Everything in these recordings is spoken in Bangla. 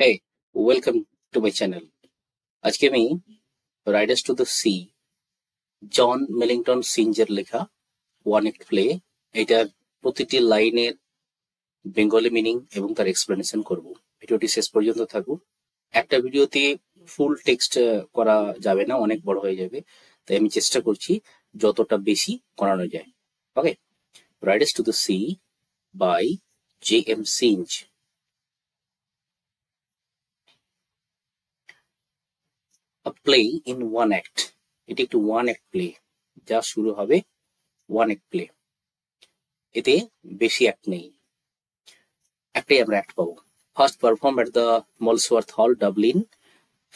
Hey, welcome to my channel. আজকে আমি riders to the sea John Millington সিঞ্জের লেখা ওয়ান অ্যাক্ট প্লে এটার প্রতিটি লাইনের বেঙ্গলি মিনিং এবং তার এক্সপ্লেনেশন করব। ভিডিওটি শেষ পর্যন্ত থাকুক। একটা ভিডিওতে ফুল টেক্সট করা যাবে না, অনেক বড় হয়ে যাবে, তাই আমি চেষ্টা করছি যতটা বেশি করানো যায়। Okay, riders to the sea by J.M. Synge. A play in one act. এটি একটি ওয়ান অ্যাক্ট প্লে, যা শুরু হবে ওয়ান অ্যাক্ট প্লে। এতে বেশি অ্যাক্ট নেই, একটাই আমরা অ্যাক্ট পাবো। ফার্স্ট পারফর্ম এট দ্য মলসওয়ার্থ হল, ডাবলিন,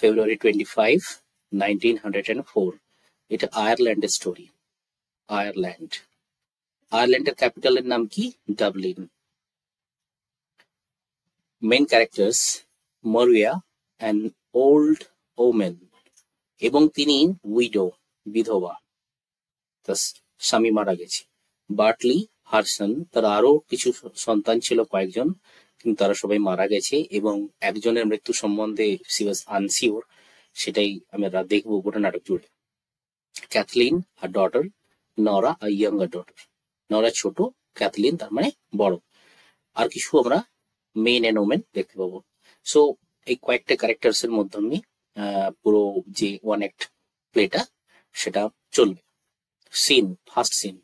February 25, 1904। এটা আয়ারল্যান্ডের স্টোরি। আয়ারল্যান্ডের ক্যাপিটালের নাম কি? ডাবলিন। মেইন ক্যারেক্টার্স মরিয়া অ্যান্ড ওল্ড ওমেন, এবং তিনি উইডো, বিধবা, তার স্বামী মারা গেছে। বার্টলি হারসন, তার আরো কিছু সন্তান ছিল কয়েকজন, কিন্তু তারা সবাই মারা গেছে, এবং একজনের মৃত্যু সম্বন্ধে সি ওয়াজ আনসিওর, সেটাই আমরা দেখবো গোটা নাটক জুড়ে। ক্যাথলিন আর ডটার, নরা আর ইয়াঙ্গার ডটার। নরা ছোট, ক্যাথলিন তার মানে বড়। আর কিছু আমরা মেন এন্ড ওমেন দেখতে পাবো। সো এই কয়েকটা ক্যারেক্টার্স এর মাধ্যমে পুরো যে ওয়ান অ্যাক্ট প্লেটা সেটা চলবে। Scene, first scene,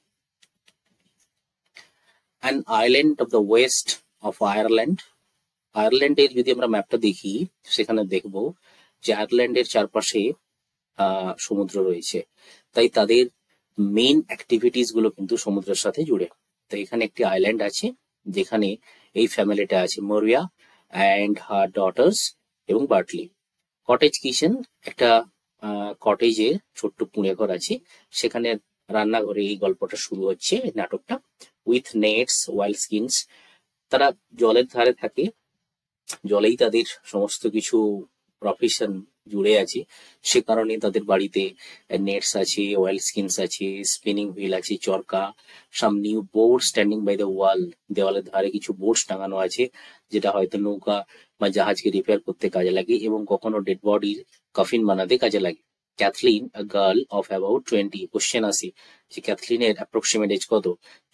an island of the west of Ireland. আয়ারল্যান্ডের যদি আমরা ম্যাপটা দেখি, সেখানে দেখবো যে আয়ারল্যান্ডের চারপাশে সমুদ্র রয়েছে, তাই তাদের মেইন অ্যাক্টিভিটিস গুলো কিন্তু সমুদ্রের সাথে জুড়ে। তো এখানে একটি আইল্যান্ড আছে যেখানে এই ফ্যামিলিটা আছে, মরিয়া অ্যান্ড হার ডটার্স এবং বার্টলি। কটেজ কিচেন, একটা কটেজে ছোট্ট কুঁড়ে ঘর আছে, সেখানে রান্নাঘরে এই গল্পটা শুরু হচ্ছে, নাটকটা। উইথ নেটস, ওয়াইল্ড স্কিনস, তারা জলের ধারে থাকে, জলেই তাদের সমস্ত কিছু প্রফেশন জুড়ে আছে, সে কারণে তাদের বাড়িতে নেটস আছে, ওয়াইল্ড স্কিনস আছে, স্পিনিং হুইল আছে, চরকা, some new board standing by the wall, দেওয়ালের ধারে কিছু বোর্ডস টাঙানো আছে, যেটা হয়তো নৌকা বা জাহাজকে রিপেয়ার করতে কাজে লাগে, এবং কখনো ডেড বডির কফিন বানাতে কাজে লাগে। Cathleen, a girl of about 20। Question আসে যে ক্যাথলিনের অ্যাপ্রক্সিমেট এজ কত?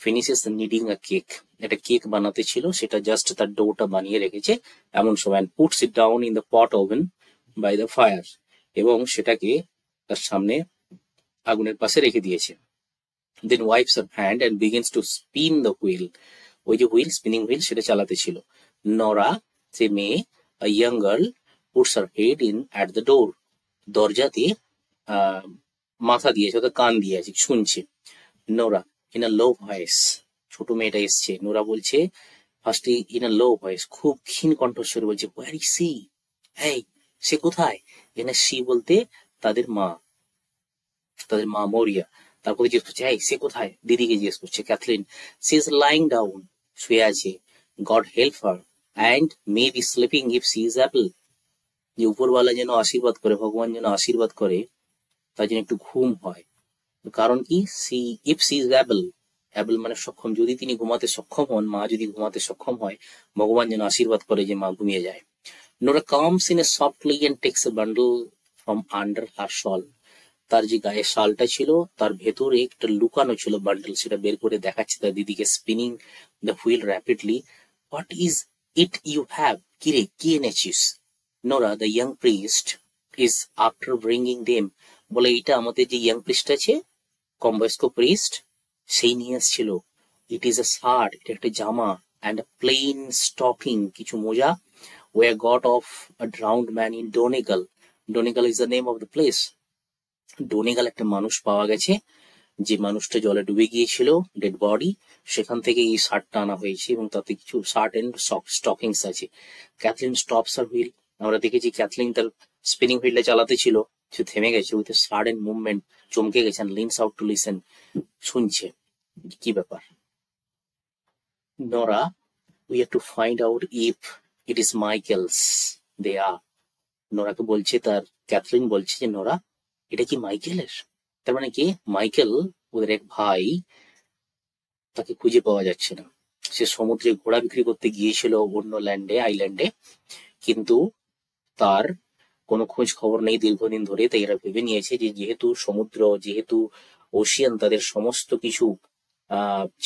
ফিনিশেস নিডিং আ কেক, একটা কেক বানাতে ছিল, সেটা জাস্ট তার ডোটা বানিয়ে রেখেছে এমন সময়। Puts it down in the pot oven by the fire, এবং সেটাকে তার সামনে আগুনের পাশে রেখে দিয়েছে। Then wipes her hand and begins to spin the wheel, ওই যে হুইল, স্পিনিং হুইল, সেটা চালাতে ছিল। নরা, সে মেয়ে, a young girl, puts her head in at the door, দরজাতে মাথা দিয়েছে, অর্থাৎ কান দিয়ে আছে, শুনছে। Nora, in a low voice, ছোট মেয়েটা এসছে, নোরা বলছে ফার্স্টে ইন আ লো ভয়েস, খুব ক্ষীণ কণ্ঠস্বরে বলছে, হোয়ার ইজ সি? এই, সে কোথায়? এখানে সি বলতে তাদের মা মরিয়া। তারপরে জিজ্ঞেস করছে, এই সে কোথায়? দিদিকে জিজ্ঞেস করছে। Cathleen, she is lying down, শুয়ে আছে। God help her and may be sleeping if she is able, যে উপরওয়ালা যেন আশীর্বাদ করে, ভগবান যেন আশীর্বাদ করে তার যেন একটু ঘুম হয়। কারণ কি? She if she is able, able মানে সক্ষম, যদি তিনি ঘুমাতে সক্ষম হন, মা যদি ঘুমাতে সক্ষম হয়, ভগবান যেন আশীর্বাদ করে যে মা ঘুমিয়ে যায়। Nora comes in a softly and takes a bundle from under her shawl, তার যে গায়ে শালটা ছিল তার ভেতরে একটা লুকানো ছিল বান্ডল, সেটা বের করে দেখাচ্ছে তার দিদিকে। Spinning the wheel rapidly, what is it you have? কিরে, কি এনেছিস? Nora, the young priest is after bringing them, বলে এটা আমাদের যে ইয়াং প্রিস্ট আছে, কম বয়স্ক প্রিস্ট, সেই নিয়ে এসেছিল। ইট ইজ এ শার্ট, এটা একটা জামা, অ্যান্ড আ প্লেন স্টকিং, কিছু মোজা। Were got off a drowned man in Donegal, Donegal is the name of the place. Donegal একটা মানুষ পাওয়া গেছে, যে মানুষটা জলে ডুবে গিয়েছিল, ডেড বডি, সেখান থেকে এই শার্টটা আনা হয়েছে, এবং তাতে কিছু শার্ট এন্ড স্টকিংস আছে। ক্যাথলিন স্টপস হার হুইল, আমরা দেখেছি ক্যাথলিন তার স্পিনিং হুইলটা চালাতে ছিল, সে থেমে গেছে, উইথ সাডেন মুভমেন্ট, চমকে গেছেন। লিনস আউট টু লিসেন, শুনছে কি ব্যাপার। Nora, we have to find out if it is Michael's they are, নোরাকে বলছে, তার ক্যাথলিন বলছে যে নোরা, এটা কি মাইকেলের? তার মানে কি? মাইকেল ওদের এক ভাই, তাকে খুঁজে পাওয়া যাচ্ছে না। সে সমুদ্রে ঘোড়া বিক্রি করতে গিয়েছিল অন্য ল্যান্ডে, আইল্যান্ডে, কিন্তু তার কোনো খোঁজ খবর নেই দীর্ঘদিন ধরে। তাই এরা ভেবে নিয়েছে যে যেহেতু সমুদ্র, যেহেতু ওশিয়ান তাদের সমস্ত কিছু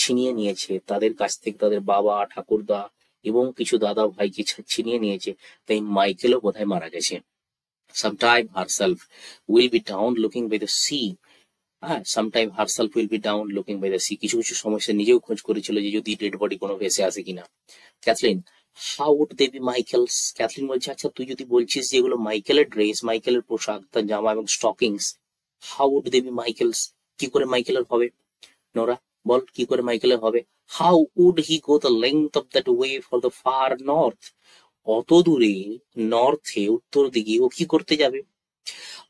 ছিনিয়ে নিয়েছে, তাদের কাছ থেকে তাদের বাবা, ঠাকুরদা এবং কিছু দাদা ভাইকে ছিনিয়ে নিয়েছে, তাই মাইকেলও বোধহয় মারা গেছে। Sometime herself will be down looking by the sea. হ্যাঁ, sometime herself will be down looking by the sea. কিছু কিছু সময় সে নিজেও খোঁজ করেছিল যে যদি ডেড বডি কোনো ভেসে আসে কিনা। Cathleen, how would they be Michael's? Cathleen বলছে, আচ্ছা তুই যদি বলছিস যে এগুলো মাইকেলের ড্রেস, মাইকেলের পোশাক, তার জামা এবং stockings, how would they be Michael's? কি করে মাইকেলের হবে? নোরা, বল কি করে মাইকেলের হবে? How would he go the length of that way for the far north? অত দূরে নর্থে, উত্তর দিকে ও কি করতে যাবে?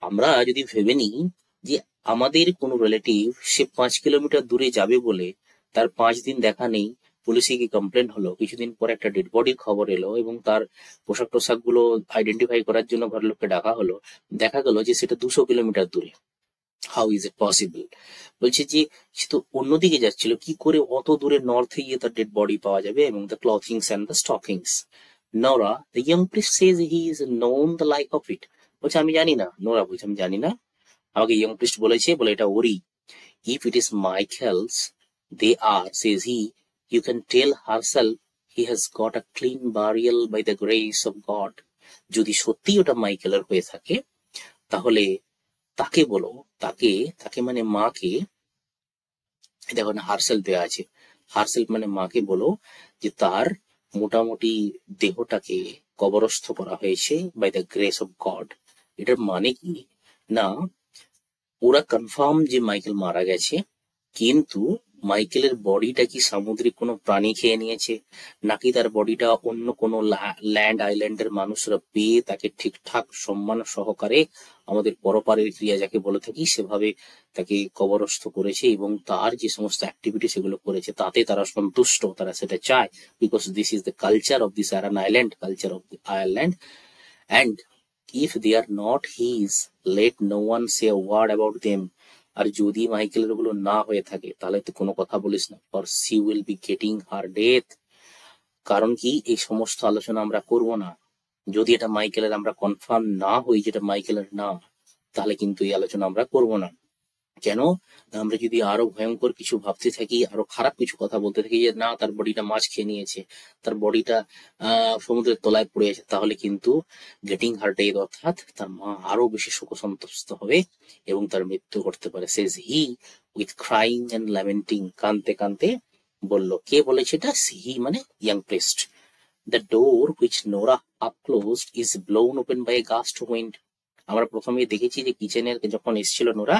আমরা যদি ভেবে নিই যে আমাদের কোনো রিলেটিভ সে 5 কিলোমিটার দূরে যাবে বলে তার 5 দিন দেখা নেই, পুলিশে গিয়ে কমপ্লেন হলো, কিছুদিন পর একটা ডেড বডির খবর এলো এবং তার পোশাক টোশাক গুলো আইডেন্টিফাই করার জন্য ঘরের লোককে ডাকা হলো, দেখা গেল যে সেটা 200 কিলোমিটার দূরে। How is it possible? বলছে যে সে তো অন্যদিকে যাচ্ছিল, কি করে অত দূরে নর্থে গিয়ে তার ডেড বডি পাওয়া যাবে এবং the ক্লথিংস and the stockings. Nora, the young priest Sage he is known the like of it. বলছে আমি জানি না। নোরা বলছে আমি জানি না, আমাকে ইয়ং প্রিস্ট বলেছে, বলে এটা ওরই। If it is Michael's they are, says he, you can tell herself he has got a clean burial by the grace of God. যদি সত্যি ওটা মাইকেলের হয়ে থাকে তাহলে তাকে বলো, তাকে তাকে মানে মাকে, দেখো না হারসেলফ দেওয়া আছে, হারসেলফ মানে মাকে বলো যে তার মোটামুটি দেহটাকে কবরস্থ করা হয়েছে by the grace of God. এটার মানে কি না, ওরা কনফার্ম যে মাইকেল মারা গেছে, কিন্তু মাইকেলের বডিটা কি সামুদ্রিক কোনো প্রাণী খেয়ে নিয়েছে, নাকি তার বডিটা অন্য কোনো ল্যান্ড আইল্যান্ডের মানুষরা পেয়ে তাকে ঠিকঠাক সম্মান সহকারে আমাদের পরপারের ক্রিয়া যাকে বলে থাকি সেভাবে তাকে কবরস্থ করেছে এবং তার যে সমস্ত অ্যাক্টিভিটি সেগুলো করেছে তাতে তারা সন্তুষ্ট, তারা সেটা চায়, because this is the culture of this Aran island, culture of Ireland. And if they are not his, let no one say a word about them. আর যদি মাইকেলের গুলো না হয়ে থাকে তাহলে তো কোনো কথা বলিস না, for she will be getting her death. কারণ কি এই সমস্ত আলোচনা আমরা করব না, যদি এটা মাইকেলের আমরা কনফার্ম না হই যেটা মাইকেলের না, তাহলে কিন্তু এই আলোচনা আমরা করব না। কেন? আমরা যদি আরো ভয়ঙ্কর কিছু ভাবতে থাকি, আরো খারাপ কিছু কথা বলতে থাকি যে না তার বডিটা মাছ খেয়ে নিয়েছে, তার বডিটা সমুদ্রের তলায় পড়ে আছে, তাহলে কিন্তু গেটিং হার ডেথ অর্থাৎ তার মা আরো বেশি শোক সন্তপ্ত হবে এবং তার মৃত্যু ঘটতে পারে। Says he with crying and lamenting, কানতে কানতে বলল। কে বলেছে এটা? হি মানে young priest. The door which Nora up closed is blown open by a gust wind. আমরা প্রথমে দেখেছি যে কিচেনের যখন এসেছিল নোরা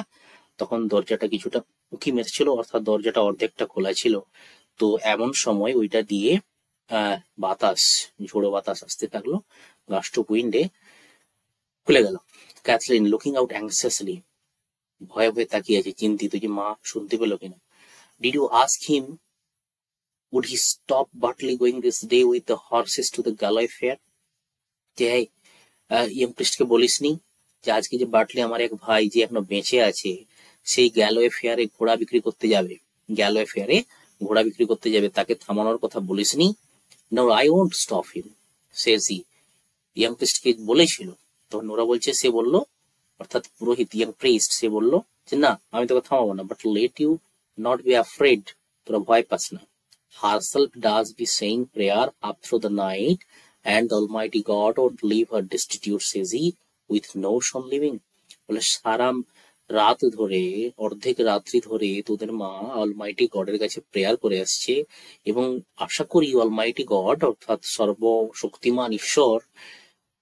তখন দরজাটা কিছুটা উঁকি মেরেছিল, অর্থাৎ দরজাটা অর্ধেকটা খোলা ছিল। তো এমন সময় ওইটা দিয়ে বাতাস, ঝোড়ো বাতাস আসতে থাকলো, গাস্ট অফ উইন্ডে খুলে গেল। ক্যাথলিন লুকিং আউট অ্যাংসিয়াসলি, ভয়ে ভয়ে তাকিয়ে আছে, চিন্তিত যে মা শুনতে পেলো কিনা। Did you ask him would he stop Bartley going this day with the horses to the Galway fair? যে ইয়ং প্রিস্টকে বলিসনি যে আজকে যে বার্টলি আমার এক ভাই যে এখনো বেঁচে আছে সেই গ্যালোয়ে ফেয়ারে ঘোড়া বিক্রি করতে যাবে, গ্যালোয়ে ফেয়ারে ঘোড়া বিক্রি করতে যাবে, তাকে থামানোর কথা বলিসনি? No, I won't stop him says he. Young প্রিস্টকে বলেছিল, তখন ওরা বলছে, সে বললো, অর্থাৎ পুরোহিত ইয়ং প্রিস্ট সে বললো যে না আমি তোকে থামাবো না, but let you not be afraid, তোরা ভয় পাস না। Herself does be saying prayer up through the night, and the Almighty God won't leave her destitute, says he, with no son living. বলে সারা রাত ধরে, অর্ধেক রাত্রি ধরে তোদের মা অলমাইটি গডের কাছে প্রেয়ার করে আসছে এবং আশা করি অলমাইটি গড অর্থাৎ সর্বশক্তিমান ঈশ্বর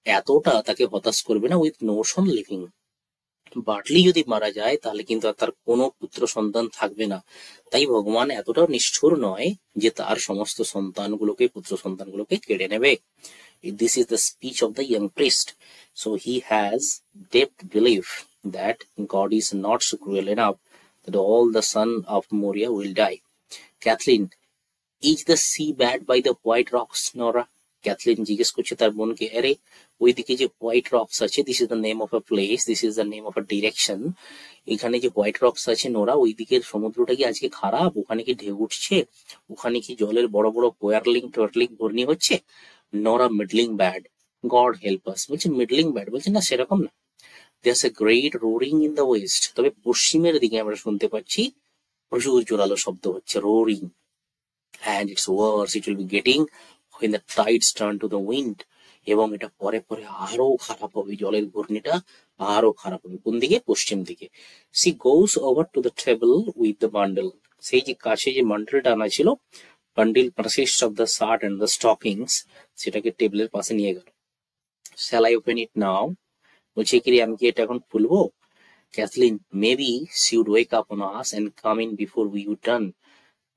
এতটা তাকে হতাশ করবে না, with no son living. Bartley যদি মারা যায় তাহলে কিন্তু আর তার কোনো পুত্র সন্তান থাকবে না। তাই ভগবান এতটাও নিষ্ঠুর নয় যে তার সমস্ত সন্তানগুলোকে, পুত্র সন্তানগুলোকে কেড়ে নেবে। This is the speech of the young priest. So he has deep belief that God is not so cruel enough that all the son of Moria will die. Kathleen, is the sea bad by the white rocks, Nora? Cathleen জিজ্ঞেস করছে তার বোনকে, আরে ওইদিকে যে হোয়াইট রক্স আছে, this is the name of a place, this is the name of a direction, এখানে যে হোয়াইট রক্স আছে নোরা, ওই দিকের সমুদ্রটা কি আজকে খারাপ? ওখানে কি ঢেউ উঠছে? ওখানে কি জলের বড় বড় কোয়ারলিং টোয়ারলিং ঘূর্ণি হচ্ছে? Nora, middling bad, God help us, বলছে মিডলিং ব্যাড, বলছে না সেরকম না, there's a great roaring in the west, তবে পশ্চিমের দিকে আমরা শুনতে পাচ্ছি প্রচুর জোরালো শব্দ হচ্ছে, roaring, and it's worse it will be getting when the tides turn to the wind, এবং এটা পরে পরে আরো খারাপ হবে, জলের ঘূর্ণিটা আরো খারাপ হবে। কোন দিকে? পশ্চিম দিকে। She goes over to the table with the bundle, সেই যে কাছে যে বান্ডেলটা আনা ছিল, bundle consist of the shirt and the stockings, সেটাকে টেবিলের পাশে নিয়ে গেল। Shall I open it now, বলছে কি রে আমি কি এটা এখন খুলবো? Cathleen, maybe she would wake up on us and come in before we would done,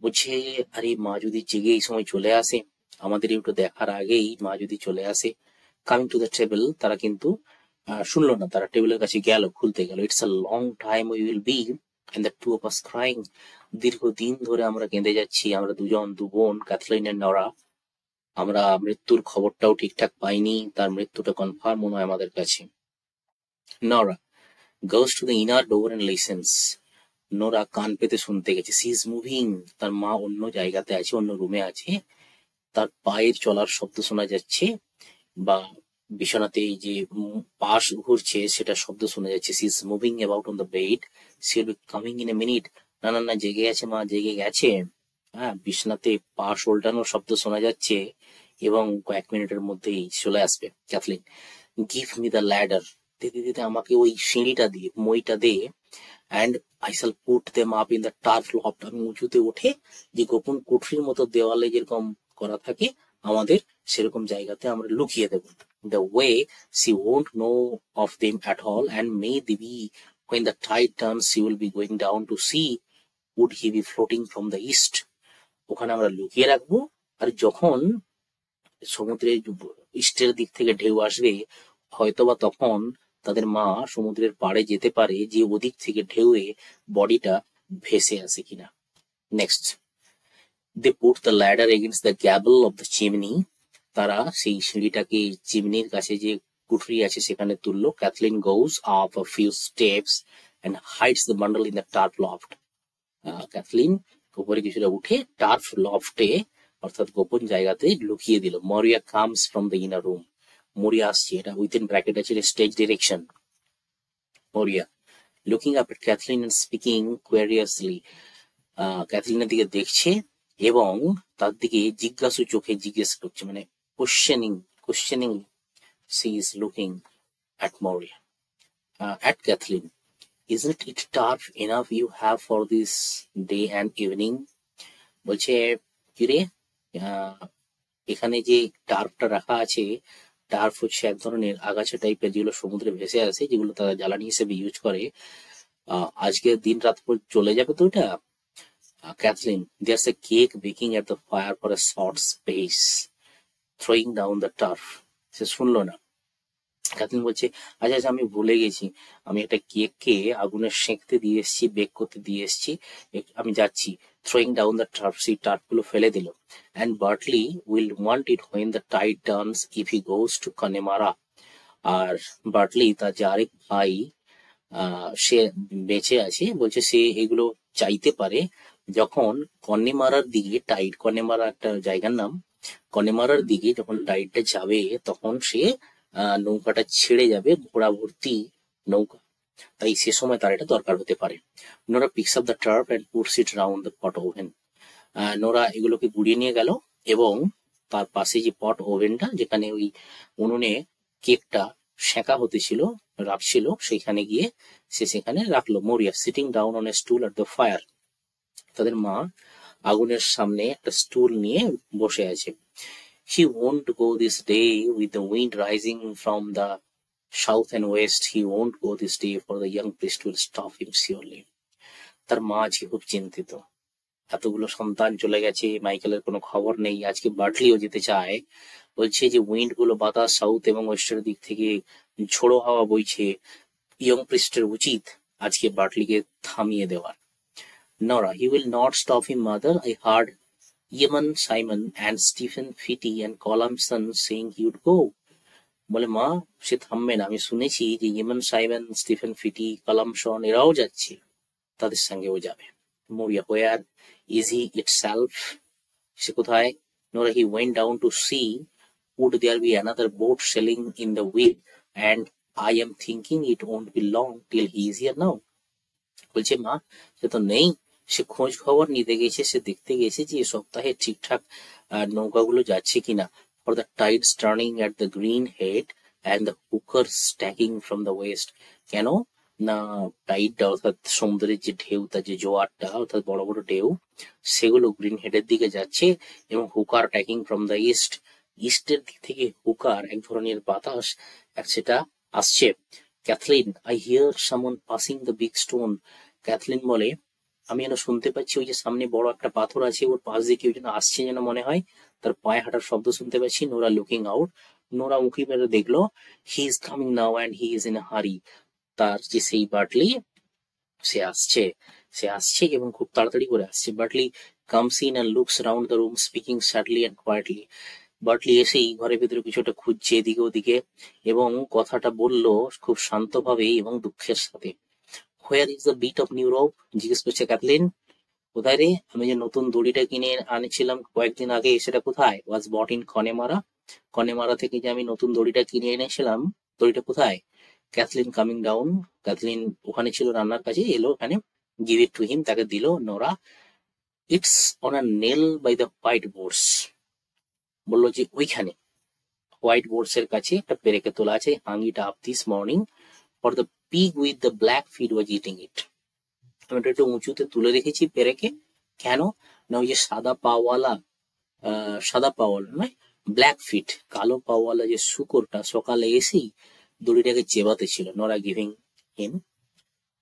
বলছে আরে মা যদি জেগে এই সময় চলে আসে, আমাদের একটু দেখার আগেই মা যদি চলে আসে। কামিং টু দ্য টেবিল, তারা কিন্তু শুনলো না, তারা টেবিলের কাছে গেল, খুলতে গেল। It's a long time we will be and the two of us crying, দীর্ঘদিন ধরে আমরা কেঁদে যাচ্ছি, আমরা দুজন, দু বোন, ক্যাথলিন এন্ড নরা। আমরা মৃত্যুর খবরটাও ঠিকঠাক পাইনি, তার মৃত্যুটা কনফার্ম মনে হয় আমাদের কাছে। নরা goes to the inner door and listens, Nora কান পেতে শুনতে গেছে। সি ইজ মুভিং, তার মা অন্য জায়গাতে আছে, অন্য রুমে আছে, তার পায়ের চলার শব্দ শোনা যাচ্ছে, বা বিছানাতে এই যে পাশ ঘুরছে সেটা শব্দ শোনা যাচ্ছে। She is moving about on the bed, she will be coming in a minute, না না না জেগে গেছে মা, জেগে গেছে। হ্যাঁ, বিছানাতে পাশ উল্টানোর শব্দ শোনা যাচ্ছে এবং কয়েক মিনিটের মধ্যেই চলে আসবে। Cathleen, give me the ladder, দিদি দিদি আমাকে ওই সিঁড়িটা দিয়ে, মইটা দে, and I shall put them up in the turf loft, আমি উঁচুতে উঠে যে গোপন কুঠরির মতো দেওয়ালে যেরকম করা থাকে আমাদের, সেরকম জায়গাতে আমরা লুকিয়ে দেব। The way she won't know of them at all, and may they be when the tide turns she will be going down to sea, would he be floating from the east, ওখানে আমরা লুকিয়ে রাখবো, আর যখন সমুদ্রের ইস্টের দিক থেকে ঢেউ আসবে, হয়তোবা তখন তাদের মা সমুদ্রের পাড়ে যেতে পারে, যে ওদিক থেকে ঢেউয়ে বডিটা ভেসে আসে কিনা। Next, they put the ladder against the gable of the chimney, তারা সেই সিঁড়িটাকে চিমনির কাছে যে কুঠরি আছে সেখানে তুললো। Cathleen goes up a few steps and hides the bundle in the turf loft, Cathleen উপরে কিছুটা উঠে টার্ফ লফটে অর্থাৎ গোপন জায়গাতে লুকিয়ে দিল। Maurya comes from the inner room, Maurya আসছে, এটা উইথিন ব্র্যাকেট আছে stage direction. Maurya looking up at Cathleen and speaking querulously, ক্যাথলিনের দিকে দেখছে এবং তার দিকে জিজ্ঞাসু চোখে জিজ্ঞেস করছে, মানে questioning she is looking at Moria, at Kathleen. Isn't it tough enough you have for this day and evening? বলছে কিরে, এখানে যে টার্ফটা রাখা আছে, টার্ফ হচ্ছে এক ধরনের আগাছা টাইপের যেগুলো সমুদ্রে ভেসে আসে, যেগুলো তারা জ্বালানি হিসেবে ইউজ করে। আজকে দিন রাত পর চলে যাবে তো এটা। Kathleen, there's a cake baking at the fire for a short space, throwing down the turf. সে শুনলো না। ক্যাথলিন বলছে আচ্ছা আচ্ছা আমি ভুলে গেছি, আমি একটা কেককে আগুনে সেঁকতে দিয়ে এসেছি, বেক করতে দিয়ে এসেছি, আমি যাচ্ছি। থ্রোয়িং ডাউন দ্য টার্ফ, সেই টার্ফগুলো ফেলে দিল। And Bartley will want it when the tide turns if he goes to Connemara, আর বার্টলি তার যে আরেক ভাই সে বেঁচে আছে, বলছে সে এগুলো চাইতে পারে যখন কনেমারার দিকে টাইড, কনেমারা একটা জায়গার নাম, কনেমারার দিকে যখন টাইডটা যাবে তখন সে নৌকাটা ছেড়ে যাবে, ঘোড়া ভর্তি নৌকা, তাই সে সময় তার এটা দরকার হতে পারে। Nora peaks up the turf and puts it round the pot oven, Nora এগুলোকে গুড়িয়ে নিয়ে গেল এবং তার পাশে যে পট ওভেনটা, যেখানে ওই উনুনে কেকটা সেঁকা হতেছিল, রাখছিল, সেখানে গিয়ে সে সেখানে রাখলো। Maurya sitting down on a stool at the fire, তাদের মা আগুনের সামনে একটা স্টুল নিয়ে বসে আছে। He won't go this day with the wind rising from the south and west. He won't go this day for the young priest will stop him surely. তার মা আজকে খুব চিন্তিত, এতগুলো সন্তান চলে গেছে, মাইকেলের কোনো খবর নেই, আজকে বার্টলিও যেতে চায়। বলছে যে উইন্ড গুলো বাতাস সাউথ এবং ওয়েস্টের দিক থেকে ঝোড়ো হাওয়া বইছে, ইয়ং প্রিস্টের উচিত আজকে বার্টলিকে থামিয়ে দেওয়ার। নরা, he will not stop him mother, I heard Yemen Simon and Stephen Fitty and Columson saying he would go. বলে মা সে থামবে না, আমি শুনেছি যে ইয়েমেন সাইমন, স্টিফেন ফিটি, কলামসন এরাও যাচ্ছে, তাদের সঙ্গে ও যাবে। মরিয়া, where is he itself, সে কোথায়? Nora, he went down to see would there be another boat sailing in the wind, and I am thinking it won't be long till he is here now. বলছে মা সে তো নেই, সে খোঁজ খবর নিতে গেছে, সে দেখতে গেছে যে এ সপ্তাহে ঠিকঠাক নৌকাগুলো যাচ্ছে কিনা। For the Tides turning at the green head and the হুকার stacking from the West. কেন না টাইডটা অর্থাৎ সমুদ্রের যে ঢেউ, তার যে জোয়ারটা অর্থাৎ বড় বড় ঢেউ, সেগুলো গ্রিন হেডের দিকে যাচ্ছে, এবং hooker tacking from the east, ইস্টের দিক থেকে হুকার এক ধরনের বাতাস সেটা আসছে। Cathleen, I hear someone passing the big stone. Cathleen বলে আমি যেন শুনতে পাচ্ছি ওই যে সামনে বড় একটা পাথর আছে, ওর পাশ দিয়ে কেউ যেন আসছে যেন মনে হয়, তার পায়ে হাঁটার শব্দ শুনতে পাচ্ছি। নোরা লুকিং আউট, নোরা উঁকি মেরে দেখলো, he is coming now and he is in a হারি। তার যে সেই বার্টলি সে আসছে, সে আসছে এবং খুব তাড়াতাড়ি করে আসছে। Bartley comes in and looks round the room speaking sadly and quietly. Bartley এসেই ঘরের ভিতরে কিছুটা খুঁজছে এদিকে ওদিকে, এবং কথাটা বললো খুব শান্তভাবে এবং দুঃখের সাথে। Where is the bit of new rope, জিজ্ঞেস করছে ক্যাথলিন। কোথায় রে, আমি যে নতুন দড়িটা কিনে আনেছিলাম কয়েকদিন আগে, সেটা কোথায়? ওয়াজ বট ইন কনেমারা, কনেমারা থেকে যে আমি নতুন দড়িটা কিনে এনেছিলাম, দড়িটা কোথায়? ক্যাথলিন কামিং ডাউন, ক্যাথলিন ওখানে ছিল রান্নার কাছে, এলো এখানে। গিভ ইট টু হিম, তাকে দিল Nora. It's on a nail by the white boards, বললো যে ওইখানে হোয়াইট বোর্ডস এর কাছে একটা পেরেকে তোলা আছে। Hung it up this morning for the pig with the black feet was eating it. আমি এটা একটু উঁচুতে তুলে রেখেছি পেরেকে, কেন না ওই যে সাদা পাওয়ালা, সাদা পাওয়ালা নয়, ব্ল্যাক ফিট, কালো পাওয়ালা যে শুকরটা সকালে এসেই দড়িটাকে চেবাতে ছিল। নোরা গিভিং হিম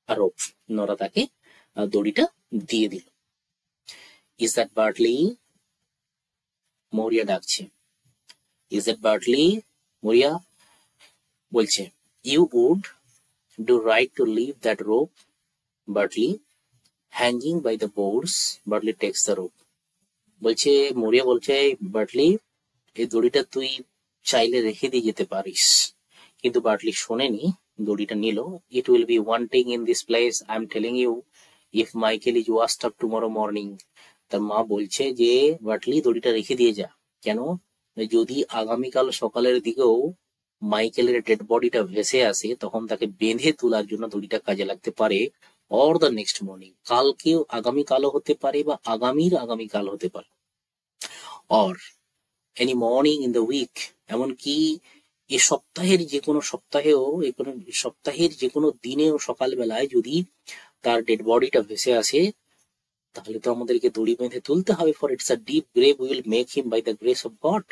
আ রোপ, নোরা তাকে দড়িটা দিয়ে দিল। ইজ দ্যাট বার্টলি, মরিয়া ডাকছে। ইজ দ্যাট বার্টলি, মরিয়া বলছে। You would do right to leave that rope, Bartley hanging by the boards. Bartley takes the rope. বলছে মরিয়া বলছে, বার্টলি এই দড়িটা তুই চাইলে রেখে দিয়ে যেতে পারিস। কিন্তু বার্টলি শোনেনি, দড়িটা নিল। It will be wanting in this place, I am telling you, if Michael is washed up tomorrow morning. তার মা বলছে যে বার্টলি দড়িটা রেখে দিয়ে যা। কেন? যদি আগামীকাল সকালের দিকেও মাইকেলের ডেড বডিটা ভেসে আসে, তখন তাকে বেঁধে তোলার জন্য দড়িটা কাজে লাগতে পারে। অর দ্য নেক্সট মর্নিং, কালকেও আগামীকালও হতে পারে বা আগামীর আগামীকাল হতে পারে। Or any morning in the week, এমনকি এ সপ্তাহের যে কোনো সপ্তাহেও, সপ্তাহের যে কোনো দিনেও সকালবেলায় যদি তার ডেড বডিটা ভেসে আসে, তাহলে তো আমাদেরকে দড়ি বেঁধে তুলতে হবে। For it's a deep grave, we'll make him by the grace of God.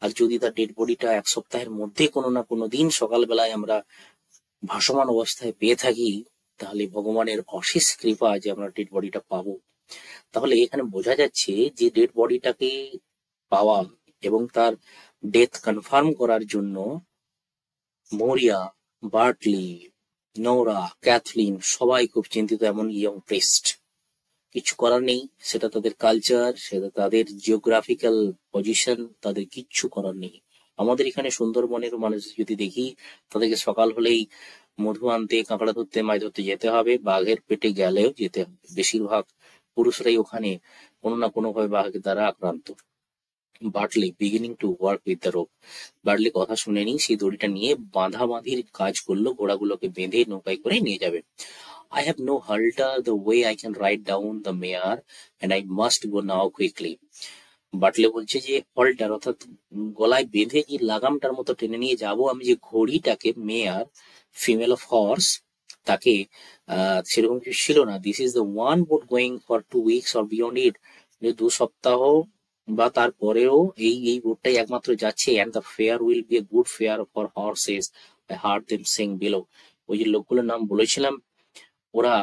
আর যদি তার ডেড বডিটা এক সপ্তাহের মধ্যে কোনো না কোনো দিন সকালবেলায় আমরা ভাসমান অবস্থায় পেয়ে থাকি, তাহলে ভগবানের অশেষ কৃপা যে আমরা ডেড বডিটা পাবো। তাহলে এখানে বোঝা যাচ্ছে যে ডেড বডিটাকে পাওয়া এবং তার ডেথ কনফার্ম করার জন্য মরিয়া, বার্টলি, নোরা, ক্যাথলিন সবাই খুব চিন্তিত, এমন ইয়ং প্রিস্ট। কিছু করার নেই, সেটা তাদের কালচার, সেটা তাদের জিওগ্রাফিক্যাল পজিশন, তাদের কিচ্ছু করার নেই। আমাদের এখানে সুন্দরবনের মানুষ যদি দেখি, তাদেরকে সকাল হলেই মধু আনতে, কাঁকড়া ধরতে, মাছ ধরতে যেতে হবে, বাঘের পেটে গেলেও যেতে হবে। বেশিরভাগ পুরুষরাই ওখানে কোনো না কোনো ভাবে বাঘের দ্বারা আক্রান্ত। Bartley beginning to work with the rope, Bartley কথা শুনেনি, সেই দড়িটা নিয়ে বাঁধাবাঁধির কাজ করলো, ঘোড়াগুলোকে বেঁধে নৌকায় করে নিয়ে যাবে। I have no halter the way I can ride down the mare and I must go now quickly. বাটলে বলছে যে হল্টার অর্থাৎ গলায় বেঁধে যে লাগামটার মতো টেনে নিয়ে যাব আমি, যে ঘড়িটাকে, মেয়ার ফিমেল অফ হর্স, তাকে সেরকম কিছু ছিল না। This is the one boat going for 2 weeks or beyond it, যে 2 সপ্তাহ বা তারপরেও এই বোটটাই একমাত্র যাচ্ছে। And the fair will be a good fair for horses, I heard them sing below. ওই যে লোকগুলোর নাম বলেছিলাম, ওরা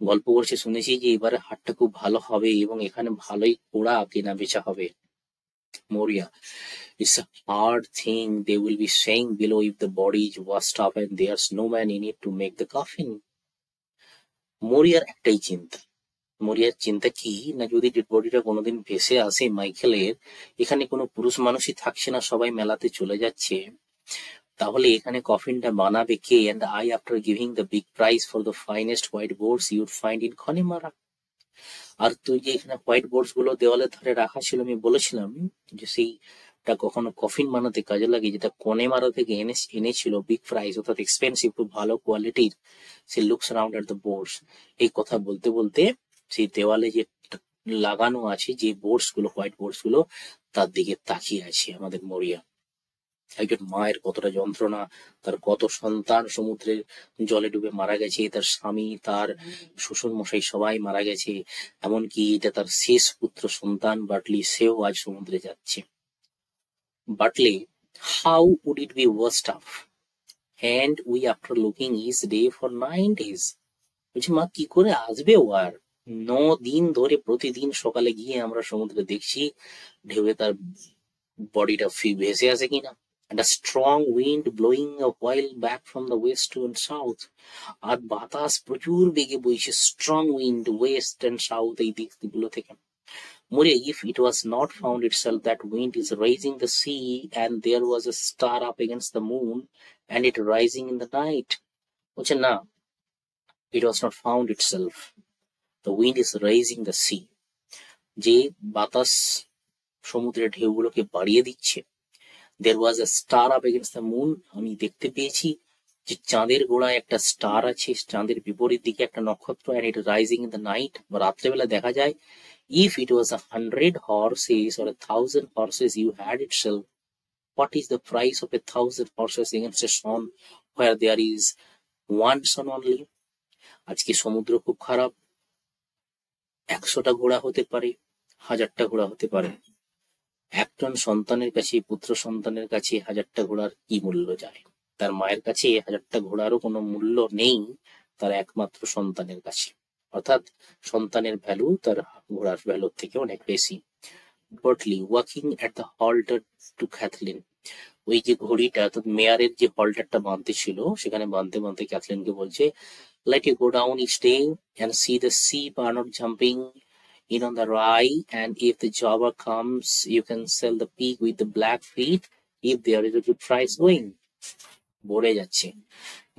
গল্প করছে, শুনেছি যে এবারে হাটটা খুব ভালো হবে এবং এখানে ভালোই ওরা কেনা বেচা হবে। মরিয়া, it's a hard thing they will be saying below if the body is washed up and there's no man in it to make the coffin. মরিয়ার একটাই চিন্তা। মরিয়ার চিন্তা কি না, যদি ডেড বডিটা কোনোদিন ভেসে আসে মাইকেলের, এখানে কোনো পুরুষ মানুষই থাকছে না, সবাই মেলাতে চলে যাচ্ছে, তাহলে এখানে কফিনটা বানাবে কে? and I, after giving the big price for the finest white boards you'd find in Connemara. আর তুই যে এখানে হোয়াইট বোর্ডস গুলো দেওয়ালের ধারে রাখা ছিল, আমি বলেছিলাম যে সেই টা কখনো কফিন বানাতে কাজে লাগে, যেটা কনেমারা থেকে এনেছিল বিগ প্রাইস অর্থাৎ এক্সপেন্সিভ, খুব ভালো কোয়ালিটির। সে looks around at the boards. এই কথা বলতে বলতে সেই দেওয়ালে যে লাগানো আছে যে বোর্ডস গুলো, হোয়াইট বোর্ডস গুলো, তার দিকে তাকিয়ে আছে আমাদের মরিয়া। একজন মায়ের কতটা যন্ত্রণা, তার কত সন্তান সমুদ্রের জলে ডুবে মারা গেছে, তার স্বামী, তার শ্বশুর মশাই সবাই মারা গেছে, এমনকি এটা তার শেষ পুত্র সন্তান বাটলি, সেও আজ সমুদ্রে যাচ্ছে। Bartley, how would it be worst off and we after looking each day for 9 days? বলছি, মা কি করে আসবে ও আর? 9 দিন ধরে প্রতিদিন সকালে গিয়ে আমরা সমুদ্রে দেখছি ঢেউয়ে তার বডিটা ভেসে আসে কিনা। and a strong wind blowing a while back from the west and south, আর বাতাস প্রচুর বেগে বইছে, strong wind west and south এই দিকগুলো থেকে। Moria, if it was not found itself that wind is raising the sea and there was a star up against the moon and it rising in the night. বলছে না, it was not found itself. The wind is raising the sea. যে বাতাস সমুদ্রের ঢেউগুলোকে বাড়িয়ে দিচ্ছে। There was a star up against the moon. আমি দেখতে পেয়েছি যে চাঁদের গোড়ায় একটা স্টার আছে, চাঁদের বিপরীত দিকে একটা নক্ষত্র, and it rising in the night. বা রাত্রেবেলা দেখা যায়, if it was 100 horses or 1,000 horses you had itself, what is the price of 1,000 horses against a sun where there is one sun only? আজকে সমুদ্র খুব খারাপ, 100টা ঘোড়া হতে পারে, 1000টা ঘোড়া হতে পারে। একজন সন্তানের কাছে, পুত্র সন্তানের কাছে 1000টা ঘোড়ার কি মূল্য যায়? তার মায়ের কাছে 1000টা ঘোড়ারও কোনো মূল্য নেই তার একমাত্র সন্তানের কাছে। অর্থাৎ সন্তানের ভ্যালু তার ঘোড়ার ভ্যালুর থেকে অনেক বেশি। Bertley, walking at the halter to Kathleen. ওই যে ঘড়িটা, অর্থাৎ মেয়ারের যে হল্টারটা বাঁধতে ছিল, সেখানে বাঁধতে বাঁধতে ক্যাথলিনকে বলছে, let you go down each day and see the sheep are not jumping in on the rye, and if the jobber comes you can sell the pig with the black feet if there is a good price going.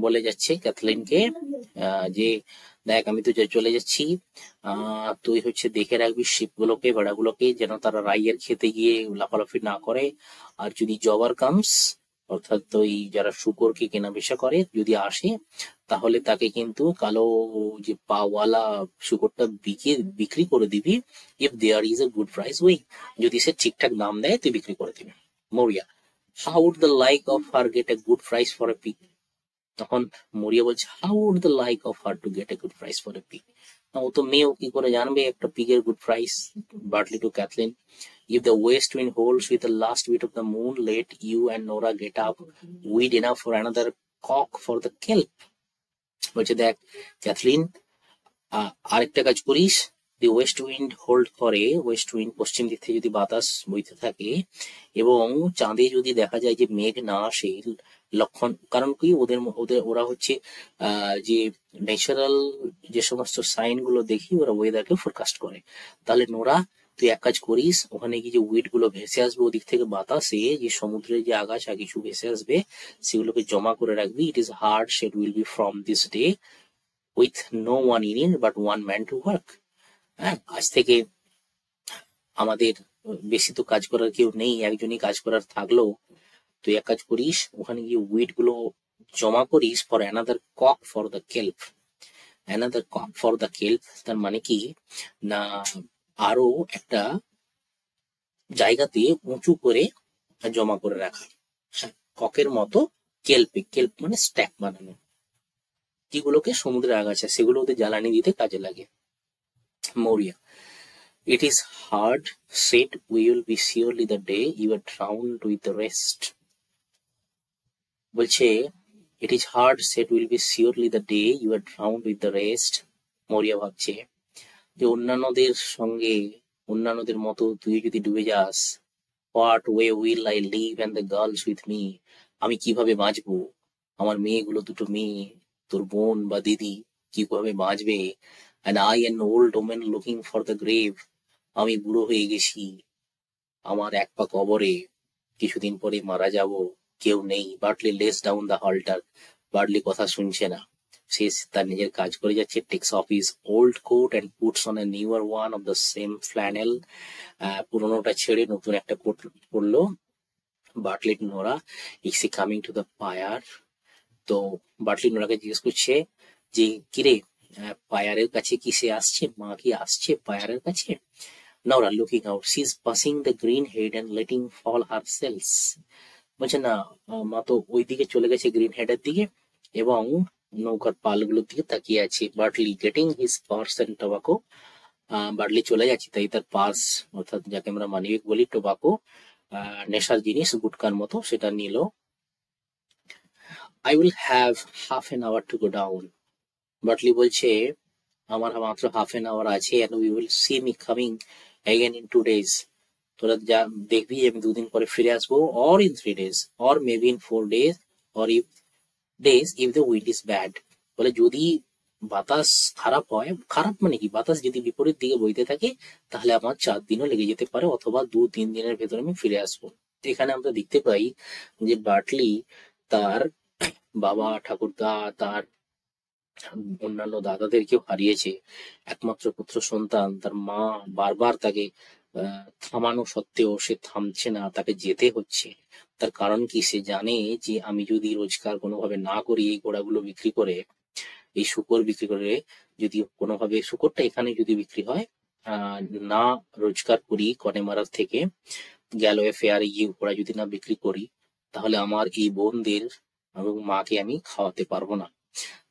বলে যাচ্ছে ক্যাথলিনকে যে দেখ, আমি তো চলে যাচ্ছি, তুই দেখে রাখবি শিপগুলোকে, ভেড়াগুলোকে, যেন তারা রাইয়ের খেতে গিয়ে লাফালাফি না করে। আর যদি জবার কামস, অর্থাৎ ওই যারা শুকরকে কেনা বেচা করে, যদি আসে, তাহলে তাকে কিন্তু কালো যে পাওয়ালা শুকরটা বিক্রি করে দিবি, if there is a good price ওই, যদি সে ঠিকঠাক দাম দেয় তুই বিক্রি করে দিবি। Maurya, how would the like of her get a good price for a pig? তখন মরিয়া বলছে, how would the like of her to get a good price for a pig? ও তো মেয়ে, ও কি করে জানবে একটা পিগের good price? Bartley to Cathleen, if the west wind holds with the last bit of the moon, let you and Nora get up weed enough for another cock for the kelp. বলছে, দেখ ক্যাথলিন, আরেকটা কাজ করিস, দি ওয়েস্ট উইন্ড হোল্ড করে, ওয়েস্ট উইন্ড পশ্চিম দিক থেকে যদি বাতাস বইতে থাকে এবং চাঁদে যদি দেখা যায় যে মেঘ না আসে, লক্ষণ, কারণ কি ওরা যে ন্যাচারাল যে সমস্ত সাইন গুলো দেখি, ওরা ওয়েদারকে ফোরকাস্ট করে। তাহলে নোরা, তুই এক কাজ করিস, ওখানে গিয়ে যে উইড গুলো ভেসে আসবে ওদিক থেকে বাতাসে, যে সমুদ্রের যে আগাছা কিছু ভেসে আসবে, সেগুলোকে জমা করে রাখবি। It is hard set will be from this day with no one in it but one man to work. হ্যাঁ, আজ থেকে আমাদের বেশি তো কাজ করার কেউ নেই, একজনই কাজ করার থাকলো, তুই এক কাজ করিস, ওখানে গিয়ে উইড গুলো জমা করিস for another cock for the kelp. Another cock for the kelp তার মানে কি না, আরো একটা জায়গাতে উঁচু করে জমা করে রাখা, ককের মতো কেল্প মানে স্ট্যাক বানানো, যেগুলোকে সমুদ্রের আগাছা, সেগুলো ওদের জ্বালানি দিতে কাজে লাগে। মরিয়া, it is hard said will be surely the day you are drowned with the rest. বলছে, it is hard said will be surely the day you are drowned with the rest. মরিয়া ভাবছে যে অন্যান্যদের মতো তুই যদি ডুবে যাস, what way will I live and the girls with me? আমি কিভাবে বাঁচবো, আমার দুটো মেয়ে, তোর বোন বা দিদি কিভাবে বাঁচবে? and I an old woman looking for the grave. আমি বুড়ো হয়ে গেছি, আমার এক পা কবরে, কিছুদিন পরে মারা যাব, কেউ নেই। Bartley lays down the halter. Bartley কথা শুনছে না, সে তার নিজের কাজ করে যাচ্ছে। Takes off his old coat and puts on a newer one of the same flannel. পুরোনোটা ছেড়ে নতুন একটা কোট পরলো, Bartley Nora is she coming to the fire. তো বার্টলি নোরাকে জিজ্ঞেস করছে যে কিরে, ফায়ারের কাছে কি সে আসছে, মা কি আসছে ফায়ারের কাছে? Nora looking out, she is passing the green head and letting fall her sails. বলছে না, মা তো ওই দিকে চলে গেছে গ্রিন হেডের দিকে এবং নৌকার পালগুলোর দিকে তাকিয়ে আছে। Bartley getting his purse and tobacco, Bartley চলে যাচ্ছে তাই তার পার্স অর্থাৎ যাকে আমরা মানিব্যাগ বলি, টোবাকো নেশার জিনিস গুটকার মতো, সেটা নিল। I will have half an hour to go down. বাটলি বলছে আমার মাত্র হাফ এন আওয়ার আছে, and we will see me coming again in 2 days. তোরা যা দেখবি আমি 2 দিন পরে ফিরে আসবো, or in 3 days, or maybe in 4 days, or if the wind is bad. বলে যদি বাতাস খারাপ হয়, খারাপ মানে কি, বাতাস যদি বিপরীত দিকে বইতে থাকে তাহলে আমার 4 দিনও লেগে যেতে পারে, অথবা 2-3 দিনের ভেতরে আমি ফিরে আসবো। এখানে আমরা দেখতে পাই যে বার্টলি তার বাবা, ঠাকুরদা, তার অন্যান্য দাদাদেরকেও হারিয়েছে। একমাত্র পুত্র সন্তান, তার মা বারবার তাকে থামানো সত্ত্বেও সে থামছে না, তাকে যেতে হচ্ছে। তার কারণ কি, সে জানে যে আমি যদি রোজগার কোনোভাবে না করি, এই ঘোড়াগুলো বিক্রি করে, এই শূকর বিক্রি করে, যদি কোনোভাবে শূকরটা এখানে যদি বিক্রি হয়, না রোজগার করি কনেমারার থেকে, গ্যালোয়ে ফেয়ারে গিয়ে ঘোড়া যদি না বিক্রি করি, তাহলে আমার এই বোনদের এবং মাকে আমি খাওয়াতে পারবো না।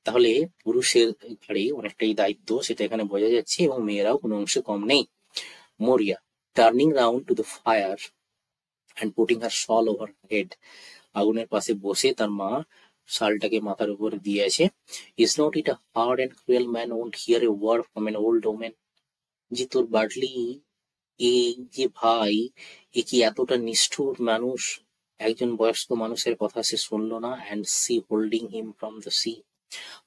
তাহলে পুরুষের ঘাড়ে অনেকটাই দায়িত্ব, সেটা এখানে বোঝা যাচ্ছে, এবং মেয়েরাও কোনো অংশে কম নেই। Maurya turning round to the fire and putting her shawl over head, আগুনের পাশে বসে তার মা শালটাকে মাথার উপরে দিয়েছে। Is not it a hard and cruel man won't hear a word from an old woman. যে তোর বার্টলি, এই যে ভাই, এ কি এতটা নিষ্ঠুর মানুষ, একজন বয়স্ক মানুষের কথা সে শুনলো না। And she holding him from the sea,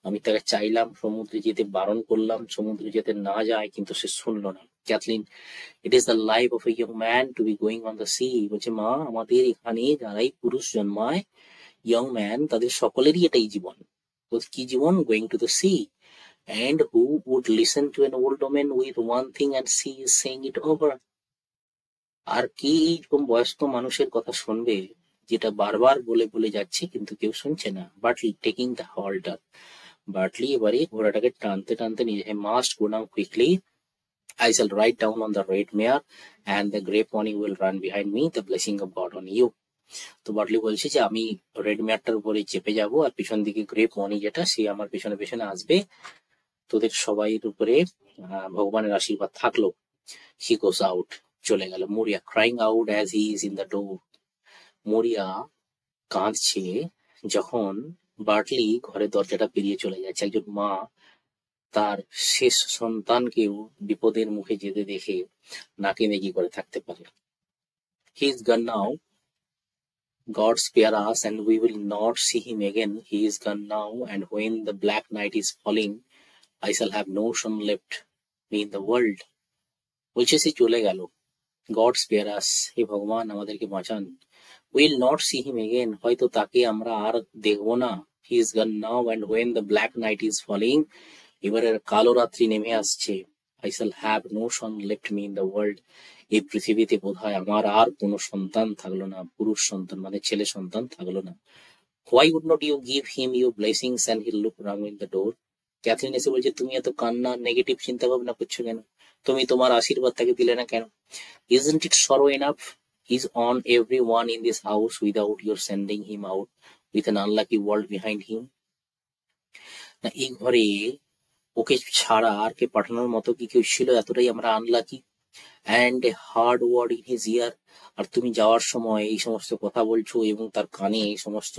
আমি তাকে চাইলাম সমুদ্রে যেতে, বারণ করলাম সমুদ্রে যেতে না যায়, কিন্তু সে শুনলো না। Cathleen, it is the life of a young man to be going on the sea. বলছে মা, আমাদের এখানে যারাই পুরুষ জন্মায়, ইয়ং ম্যান, তাদের সকলেরই এটাই জীবন। তো কি জীবন? Going to the sea. And who would listen to an old woman with one thing and she is saying it over? আর কি এরকম বয়স্ক মানুষের কথা শুনবে, যেটা বারবার বলে বলে যাচ্ছে কিন্তু কেউ শুনছে না। Bartley taking the halter, Bartley এবারে ঘোড়াটাকে টানতে টানতে নিজে, must go now quickly, I shall ride down on the red mare and the grey pony will run behind me, the blessing of God on you. তো বার্টলি বলছে যে আমি রেড মেয়ারটার উপরে চেপে যাব, আর পিছন দিকে গ্রে পনি যেটা, সে আমার পেছনে পেছনে আসবে, তোদের সবাইয়ের উপরে ভগবানের আশীর্বাদ থাকলো। হি গোস আউট, চলে গেল। মরিয়া crying out as he is in the ডোর, মরিয়া কাঁদছে যখন বার্টলি ঘরের দরজাটা পেরিয়ে চলে যাচ্ছে। একজন মা তার শেষ সন্তানকেও বিপদের মুখে যেতে দেখে নাকে নেকি করে থাকতে পারে। হি is gone now, God spare us, and we will not see him again. He is gone now, and when the black night is falling, I shall have no son left me in the world. বলছে সে চলে গেল, গড স্পেয়ার আস, হে ভগবান আমাদেরকে বাঁচান। Will not see him again, হয়তো তাকে আমরা আর দেখবো না। He is gone now, and when the black night is falling, এবারে কালো রাত্রি নেমে আসছে। I shall have no son left me in the world, এই পৃথিবীতে বোধহয় আমার আর কোনো সন্তান থাকলো না, পুরুষ সন্তান মানে ছেলে সন্তান থাকলো না। Why would not you give him your blessings and he look round in the door. Catherine এসে বলছে তুমি এত কান্না, নেগেটিভ চিন্তা ভাবনা করছো কেন, তুমি তোমার আশীর্বাদ তাকে দিলে না কেন? Isn't it sorrow enough? He's on everyone in this house without your sending him out with an unlucky world behind him. না এই ঘরে ওকে ছাড়া আর কে পাঠানোর মতো কি কেউ ছিল? এতটাই আমরা unlucky. And a hard word in his ear, আর তুমি যাওয়ার সময় এই সমস্ত কথা বলছো এবং তার কানে এই সমস্ত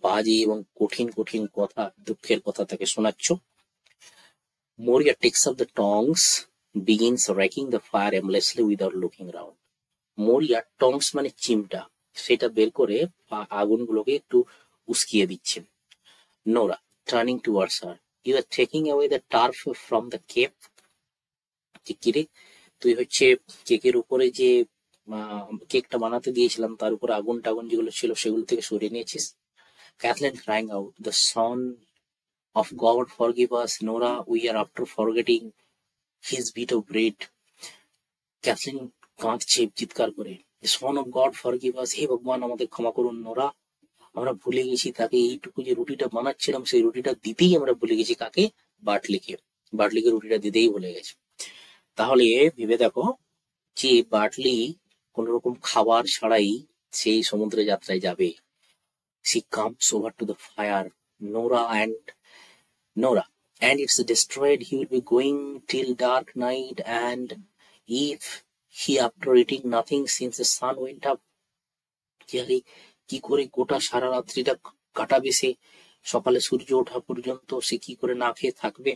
বাজে এবং কঠিন কঠিন কথা, দুঃখের কথা তাকে শোনাচ্ছ। Moria takes up the tongs, begins raking the fire aimlessly without looking round. Maurya, tongs মানে চিমটা, সেটা বের করে আগুনগুলোকে একটু উস্কিয়ে দিচ্ছে। Nora turning towards her, you are taking away the turf from the cake. কিরে, তুই হচ্ছে কেকের উপরে যে কেকটা বানাতে দিয়েছিলাম তার উপরে আগুন টাগুন যেগুলো ছিল সেগুলো থেকে সরিয়ে নিয়েছিস। Cathleen crying out, the son of God forgive us Nora, we are after forgetting his bit of bread. Cathleen কাঁদছে চিৎকার করে, son of God forgive us, হে ভগবান আমাদের ক্ষমা করুন। নোরা, আমরা ভুলে গেছি তাকে এইটুকু যে রুটিটা বানাচ্ছিলাম সেই রুটিটা দিতেই আমরা ভুলে গেছি। কাকে? বার্টলিকে। বার্টলিকে রুটিটা দিতেই ভুলে গেছে। তাহলে ভেবে দেখো যে বার্টলি কোন রকম খাবার ছাড়াই সেই সমুদ্র যাত্রায় যাবে। She comes over to the fire, Nora and Nora, and it's destroyed. He will be going till dark night, and if he after eating nothing since the sun went up, কি করে গোটা সারা রাত্রিটা কাটাবে সে? সকালে সূর্য ওঠা পর্যন্ত সে কি করে না খেয়ে থাকবে?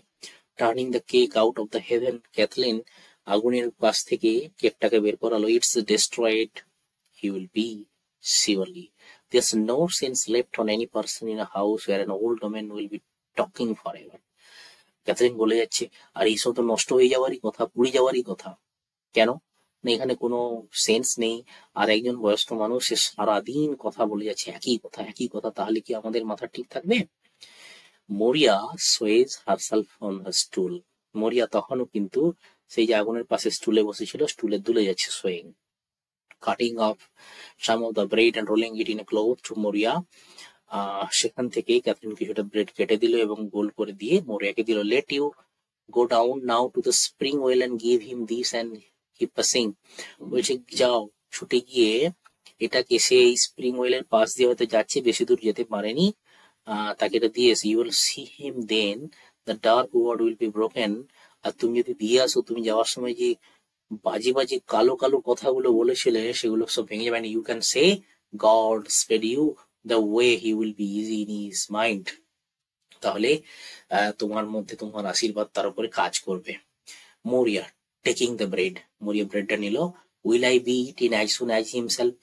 Turning the cake out of the heaven, Cathleen আগুনের পাশ থেকে কেকটাকে বের করালো। It's destroyed, he will be surely. There's no sense left on any person in a house where an old woman will be talking forever. Catherine বলে যাচ্ছে, আর এইসব তো নষ্ট হয়ে যাওয়ারই কথা, পুড়ে যাওয়ারই কথা। কেন না এখানে কোনো সেন্স নেই। আর একজন বয়স্ক মানুষ সে সারাদিন কথা বলে যাচ্ছে, একই কথা একই কথা, তাহলে কি আমাদের মাথা ঠিক থাকবে? মরিয়া সোয়েজ হারসেলফ অন হার স্টুল। মরিয়া তখনও কিন্তু সেই যে আগুনের পাশে স্টুলে বসেছিল, স্টুলে দুলে যাচ্ছে, swaying. Cutting off some of the bread and rolling it in a cloth to Maurya. সেখান থেকে ক্যাথরিন কিছুটা ব্রেড কেটে দিল এবং গোল করে দিয়ে মরিয়াকে দিল। Let you go down now to the spring well and give him this and he passing. বলছে যাও ছুটে গিয়ে এটাকে, সেই স্প্রিং ওয়েলের পাশ দিয়ে হয়তো যাচ্ছে, বেশি দূর যেতে পারেনি, তাকে এটা দিয়ে এসে, you will see him then the dark word will be broken. আর তুমি যদি দিয়ে আসো, তুমি যাওয়ার সময় যে বাজে বাজে কালো কালো কথাগুলো বলেছিলে সেগুলো সব ভেঙে যাবে। You can say God speed you the way he will be easy in his mind. তাহলে তোমার মধ্যে তোমার আশীর্বাদ তার উপরে কাজ করবে। মরিয়া টেকিং দ্য ব্রেড, মরিয়া ব্রেডটা নিল। Will I be it in as soon as himself,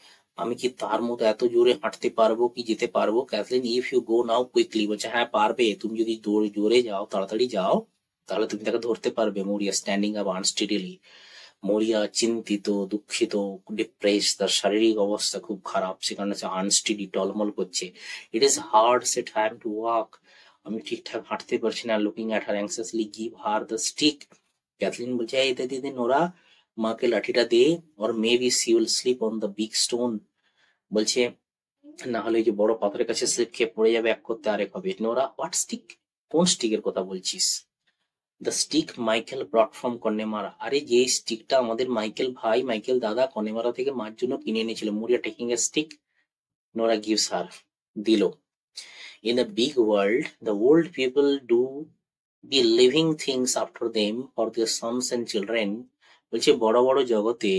আমি কি তার মতো এত জোরে হাঁটতে পারবো কি যেতে পারবো? Cathleen if you go now quickly, বলছে হ্যাঁ পারবে, তুমি যদি জোরে যাও, তাড়াতাড়ি যাও, তাহলে তুমি তাকে ধরতে পারবে। মরিয়া স্ট্যান্ডিং আপ আনস্টেডিলি, মরিয়া চিন্তিত, দুঃখিত, ডিপ্রেস, তার শারীরিক অবস্থা খুব খারাপ, সেখানে আনস্টেডি, টলমল করছে। It is hard set time to walk, আমি ঠিকঠাক হাঁটতে পারছি না। Looking at her anxiously, give her the stick. Cathleen বলছে এই দে দে নোরা, মাকে লাঠিটা দে, or maybe she will slip on the big stone. বলছে না হলে যে বড় পাথরের কাছে স্লিপ খেয়ে পড়ে যাবে, এক করতে আরেক হবে। Nora, what stick? কোন স্টিকের কথা বলছিস? The stick Michael brought from Connemara, আরে যে স্টিকটা আমাদের মাইকেল ভাই, মাইকেল দাদা কন্নেমারা থেকে মার জন্য কিনে এনেছিল। Maurya taking a stick, Nora gives her, দিল। In a big world, the old people do be living things after them for their sons and children. বলছে বড় বড় জগতে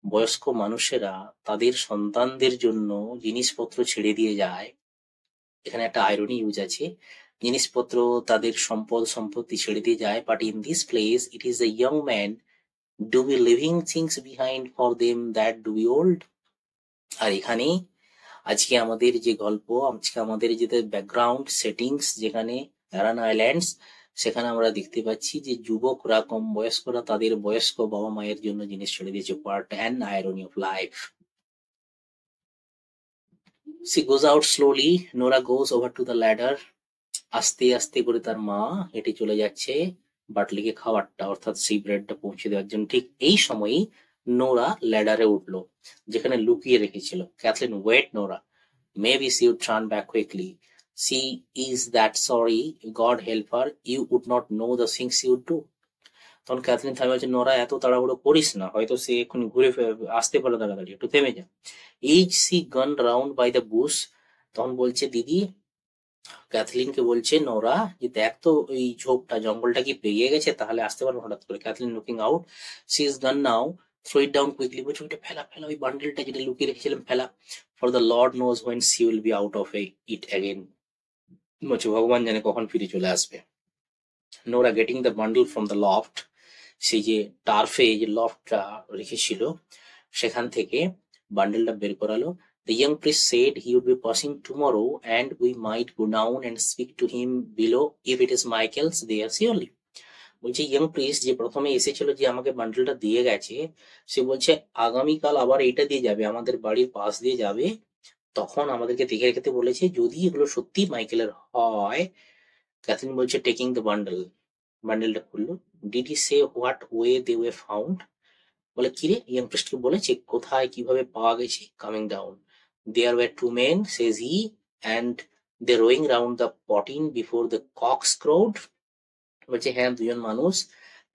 বয়স্ক মানুষেরা তাদের সন্তানদের জন্য জিনিসপত্র ছেড়ে দিয়ে যায়। এখানে একটা আইরনি ইউজ আছে, জিনিসপত্র তাদের সম্পদ সম্পত্তি ছেড়ে দিয়ে যায়। But in this place it is a young man do be leaving things behind for them that do be old. আর এখানে আজকে আমাদের যে গল্প, আজকে আমাদের যে ব্যাকগ্রাউন্ড সেটিংস, যেখানে অ্যারান আইল্যান্ডস, সেখানে আমরা দেখতে পাচ্ছি যে যুবকরা, কম বয়স্করা তাদের বয়স্ক বাবা মায়ের জন্য জিনিস ছেড়ে দিয়েছে। Part and irony of life. She goes out slowly. Nora goes over to the ladder. আস্তে আস্তে করে তার মা হেঁটে চলে যাচ্ছে বাটলিকে খাবারটা, অর্থাৎ সেই ব্রেডটা পৌঁছে দেওয়ার জন্য। ঠিক এই সময়ই নোরা ল্যাডারে উঠলো, যেখানে লুকিয়ে রেখেছিল। Cathleen, wait Nora, maybe she would turn back quickly, she is that sorry, God help her, you would not know the things you would do. তখন ক্যাথলিন থামে বলছে, নোরা এত তাড়াহুড়ো করিস না, হয়তো সে এক্ষুনি ঘুরে আসতে পারে তাড়াতাড়ি, একটু থেমে যা। এইচ সি গান রাউন্ড বাই দ্য বুশ, তখন বলছে দিদি, ক্যাথলিনকে বলছে নোরা যে দেখ তো ওই ঝোপটা, জঙ্গলটা কি পেরিয়ে গেছে, তাহলে আসতে পারবো হঠাৎ করে। Cathleen looking out, she is gone now, throw it down quickly, বলছে ওইটা ফেলা ফেলা, ওই বান্ডেলটা যেটা লুকিয়ে রেখেছিলাম ফেলা। For the Lord knows when she will be out of it again, বলছে ভগবান জানে কখন ফিরে চলে আসবে। Nora getting the bundle from the loft, সেই যে টার্ফে যে লফটটা রেখেছিল সেখান থেকে বান্ডেলটা বের করালো। The young priest said he would be passing tomorrow and we might go down and speak to him below if it is Michael's there surely. বলছে ইয়ং প্রিস্ট যে প্রথমে এসেছিল, যে আমাকে বান্ডেলটা দিয়ে গেছে, সে বলছে আগামীকাল আবার এটা দিয়ে যাবে, আমাদের বাড়ির পাশ দিয়ে যাবে, তখন আমাদেরকে দেখে রেখেতে বলেছে, যদি এগুলো সত্যি মাইকেলের হয়। ক্যাথরিন বলছে টেকিং দ্য বান্ডেল, বান্ডেলটা খুললো। Did he say what way they were found, বলে কিরে ইয়ং প্রিস্টকে বলেছে কোথায় কিভাবে পাওয়া গেছে coming down there were two men says he and they rowing round the poteen before the cocks crowed বলছে হ্যাঁ দুজন মানুষ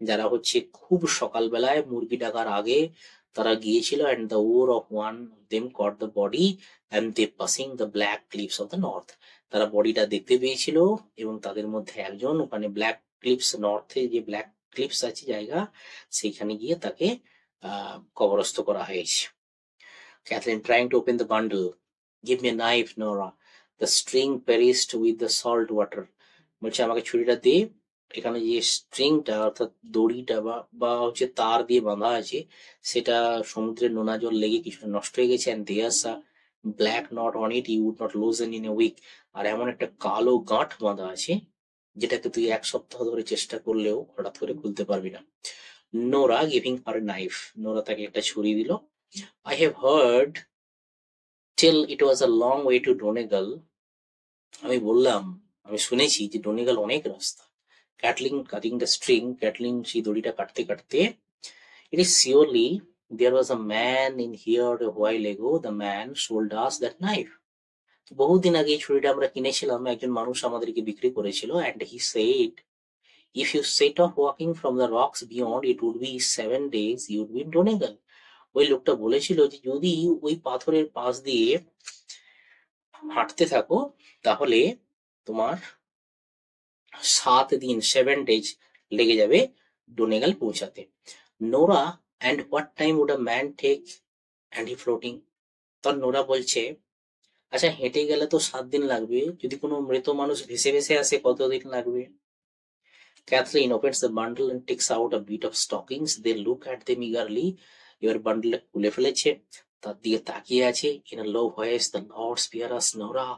যারা হচ্ছে খুব সকালবেলায় মুরগি ডাকার আগে তারা গিয়েছিল and the oar of one them caught the body and they passing the black cliffs of the north তারা বডিটা দেখতে পেয়েছিল এবং তাদের মধ্যে একজন ওখানে ব্ল্যাক ক্লিপস নর্থে যে ব্ল্যাক ক্লিপস আছে জায়গা সেইখানে গিয়ে তাকে কবরস্থ করা হয়েছে Kathleen trying to open the bundle. Give me a knife, Nora. The string perished with the salt water. বলছে আমাকে ছুরিটা দে এখানে যে স্ট্রিংটা অর্থাৎ দড়িটা বা হচ্ছে তার দিয়ে বাঁধা আছে সেটা সমুদ্রের নোনা জল লেগে কিছুটা নষ্ট হয়ে গেছে and there's a black knot on it you would not loosen in a week আর এমন একটা কালো গাঁঠ বাঁধা আছে যেটাকে তুই এক সপ্তাহ ধরে চেষ্টা করলেও হঠাৎ করে খুলতে পারবি না Nora giving her knife Nora তাকে একটা ছুরি দিল I have heard till it was a long way to Donegal আমি বললাম আমি শুনেছি যে ডোনেগাল অনেক রাস্তা ক্যাটলিং কাটিং দ্য স্ট্রিং ক্যাটলিং সেই দড়িটা কাটতে কাটতে it is surely there was a man in here a while ago the man sold us that knife বহুদিন আগে এই ছুরিটা আমরা কিনেছিলাম একজন মানুষ আমাদেরকে বিক্রি করেছিল and he said if you set off walking from the rocks beyond it would be 7 days you would be in Donegal ওই লোকটা বলেছিল যে যদি ওই পাথরের পাশ দিয়ে হাঁটতে থাকো তাহলে তোমার 7 দিন 7 days লেগে যাবে ডোনেগাল পৌঁছাতে Nora and what time would a man take and he floating তখন নোরা বলছে আচ্ছা হেঁটে গেলে তো 7 দিন লাগবে যদি কোনো মৃত মানুষ ভেসে ভেসে আসে কতদিন লাগবে Kathleen opens the bundle and takes out a bit of stockings they look at them eagerly এবার বান্ডেল খুলে ফেলেছে তার দিকে তাকিয়ে আছে in a low voice the Lord spare us Nora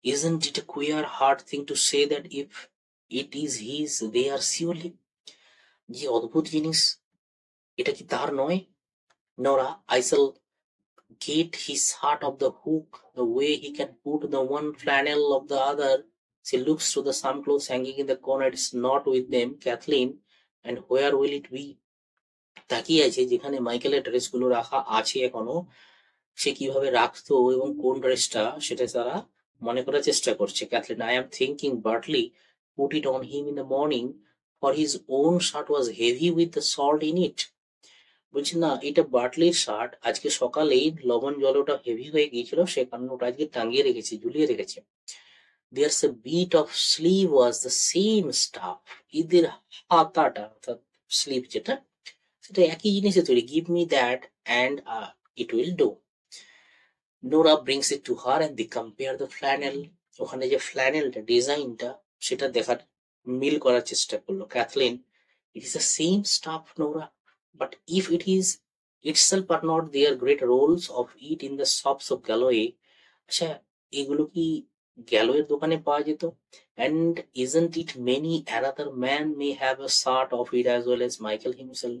isn't it a queer hard thing to say that if it is his they are surely যে অদ্ভুত জিনিস এটা কি তার নয় Nora I shall get his heart of the hook the way he can put the one flannel of the other she looks to the some clothes hanging in the corner it's not with them Kathleen and where will it be তাকিয়ে আছে যেখানে মাইকেলের ড্রেসগুলো রাখা আছে এখনো সে কিভাবে রাখতো এবং কোন ড্রেসটা সেটা তারা মনে করার চেষ্টা করছে Kathleen I am thinking Bartley put it on him in the morning for his own shirt was heavy with the salt in it বলছি না এটা বার্টলির শার্ট আজকে সকালেই লবণ জল ওটা হেভি হয়ে গিয়েছিল সে কারণে ওটা আজকে টাঙিয়ে রেখেছে ঝুলিয়ে রেখেছে there's a bit of sleeve was the same stuff ঈদের হাতাটা অর্থাৎ স্লিভ যেটা সেটা একই জিনিসে তৈরি give me that and it will do Nora brings it to her and they compare the flannel ওখানে যে ফ্ল্যানেলটা ডিজাইনটা সেটা দেখার মিল করার চেষ্টা করলো Kathleen it is the same stuff Nora but if it is itself are not there great rolls of it in the shops of Galloway আচ্ছা এগুলো কি গ্যালোয়ের দোকানে পাওয়া যেত and isn't it many another man may have a sort of it as well as Michael himself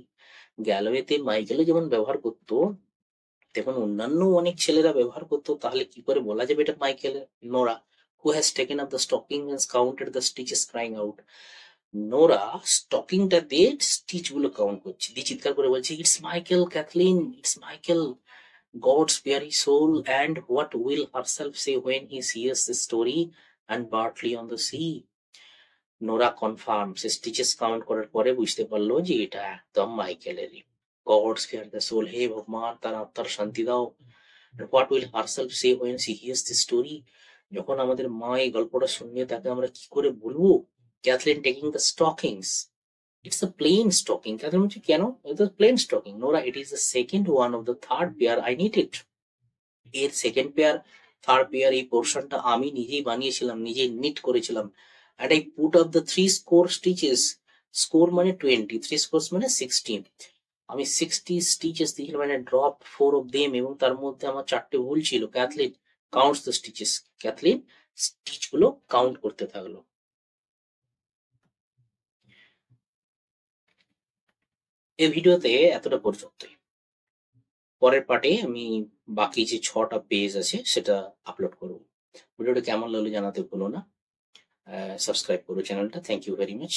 গ্যালোয়েতে মাইকেলও যেমন ব্যবহার করতো তেমন অন্যান্য অনেক ছেলেরা ব্যবহার করতো তাহলে কি করে বলা যাবে এটা মাইকেলের Nora who has taken up the stocking and counted the stitches crying out Nora স্টকিংটা দিয়ে স্টিচ গুলো কাউন্ট করছে দিয়ে চিৎকার করে বলছে it's Michael Kathleen it's Michael God spare his soul and what will herself say when he sees the story and Bartley on the sea Nora confirm say stitches count করার পরে বুঝতে পারলো যে এটা একদম মাইকেলেরই God spare the soul হে ভগবান তার আত্মার শান্তি দাও what will herself say when she hears the story যখন আমাদের মা এই গল্পটা শুনবে তাকে আমরা কি করে বলবো Kathleen taking the stockings it's a plain stocking Kathleen বলছে কেন এটা plain stocking Nora it is the second one of the third pair I need it এর সেকেন্ড পেয়ার থার্ড পেয়ার এই পোর্শনটা আমি নিজেই বানিয়েছিলাম নিজেই নিট করেছিলাম and I put up the 3 score stitches score মানে 20 3 scores মানে 16 আমি 60 স্টিচেস দিয়েছিলাম মানে ড্রপ 4 of them এবং তার মধ্যে আমার 4টে ভুল ছিল Kathleen counts the stitches Kathleen stitch গুলো কাউন্ট করতে থাকলো এই ভিডিওতে এতটা পর্যন্তই পরের পার্টে আমি বাকি যে 6টা পেজ আছে সেটা আপলোড করব ভিডিওটা কেমন লাগলো জানাতে ভুলো না সাবস্ক্রাইব করো চ্যানেলটা থ্যাংক ইউ ভেরি মাচ